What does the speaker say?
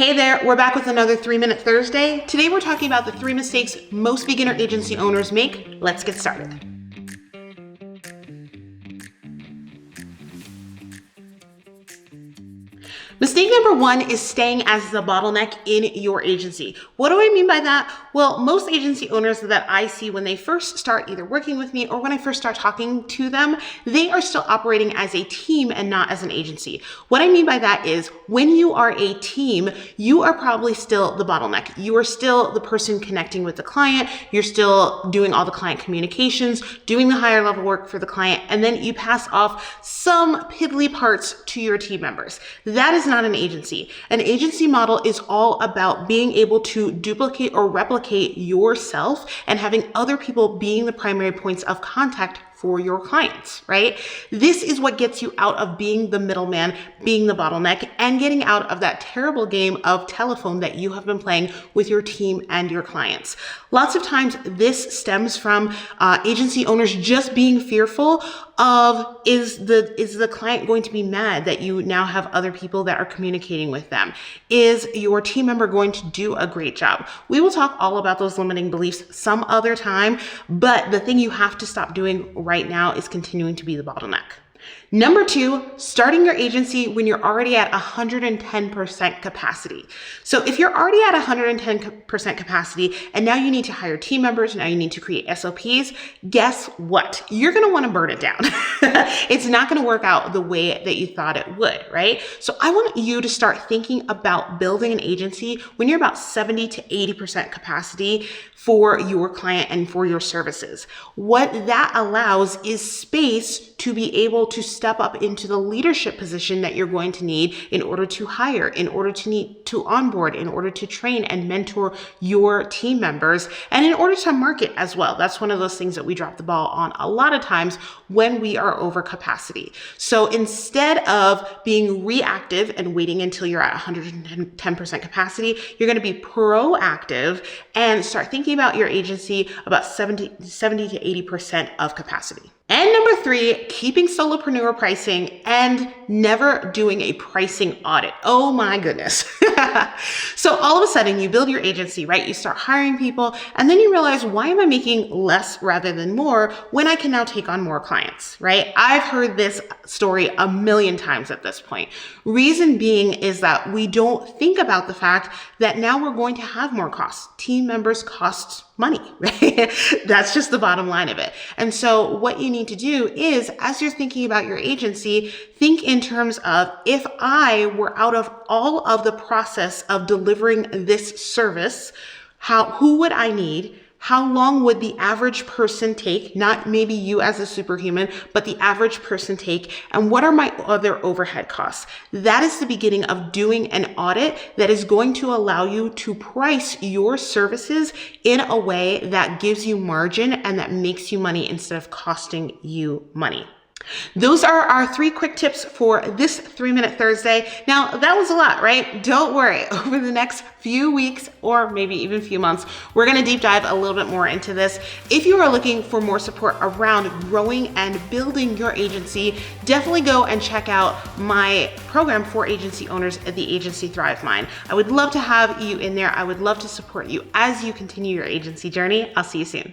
Hey there, we're back with another 3-Minute Thursday. Today we're talking about the 3 mistakes most beginner agency owners make. Let's get started. Mistake number 1 is staying as the bottleneck in your agency. What do I mean by that? Well, most agency owners that I see when they first start either working with me or when I first start talking to them, they are still operating as a team and not as an agency. What I mean by that is when you are a team, you are probably still the bottleneck. You are still the person connecting with the client. You're still doing all the client communications, doing the higher level work for the client, and then you pass off some piddly parts to your team members. That is not an agency. An agency model is all about being able to duplicate or replicate yourself and having other people being the primary points of contact for your clients, right? This is what gets you out of being the middleman, being the bottleneck, and getting out of that terrible game of telephone that you have been playing with your team and your clients. Lots of times this stems from agency owners just being fearful of, is the client going to be mad that you now have other people that are communicating with them? Is your team member going to do a great job? We will talk all about those limiting beliefs some other time, but the thing you have to stop doing right now is continuing to be the bottleneck. Number 2, starting your agency when you're already at 110% capacity. So if you're already at 110% capacity and now you need to hire team members, now you need to create SOPs, guess what? You're going to want to burn it down. It's not going to work out the way that you thought it would, right? So I want you to start thinking about building an agency when you're about 70 to 80% capacity for your client and for your services. What that allows is space to be able to step up into the leadership position that you're going to need in order to hire, in order to need to onboard, in order to train and mentor your team members, and in order to market as well. That's one of those things that we drop the ball on a lot of times when we are over capacity. So instead of being reactive and waiting until you're at 110% capacity, you're going to be proactive and start thinking about your agency about 70 to 80% of capacity. And number 3, keeping solopreneur pricing and never doing a pricing audit. Oh my goodness. So all of a sudden you build your agency, right? You start hiring people and then you realize, why am I making less rather than more when I can now take on more clients, right? I've heard this story a million times at this point. Reason being is that we don't think about the fact that now we're going to have more costs. Team members cost money, right? That's just the bottom line of it. And so what you need to do is, as you're thinking about your agency, think in terms of, if I were out of all of the process of delivering this service, who would I need? How long would the average person take? Not maybe you as a superhuman, but the average person take. And what are my other overhead costs? That is the beginning of doing an audit that is going to allow you to price your services in a way that gives you margin and that makes you money instead of costing you money. Those are our 3 quick tips for this 3-Minute Thursday. Now, that was a lot, right? Don't worry. Over the next few weeks or maybe even few months, we're going to deep dive a little bit more into this. If you are looking for more support around growing and building your agency, definitely go and check out my program for agency owners at the Agency Thrive Mind. I would love to have you in there. I would love to support you as you continue your agency journey. I'll see you soon.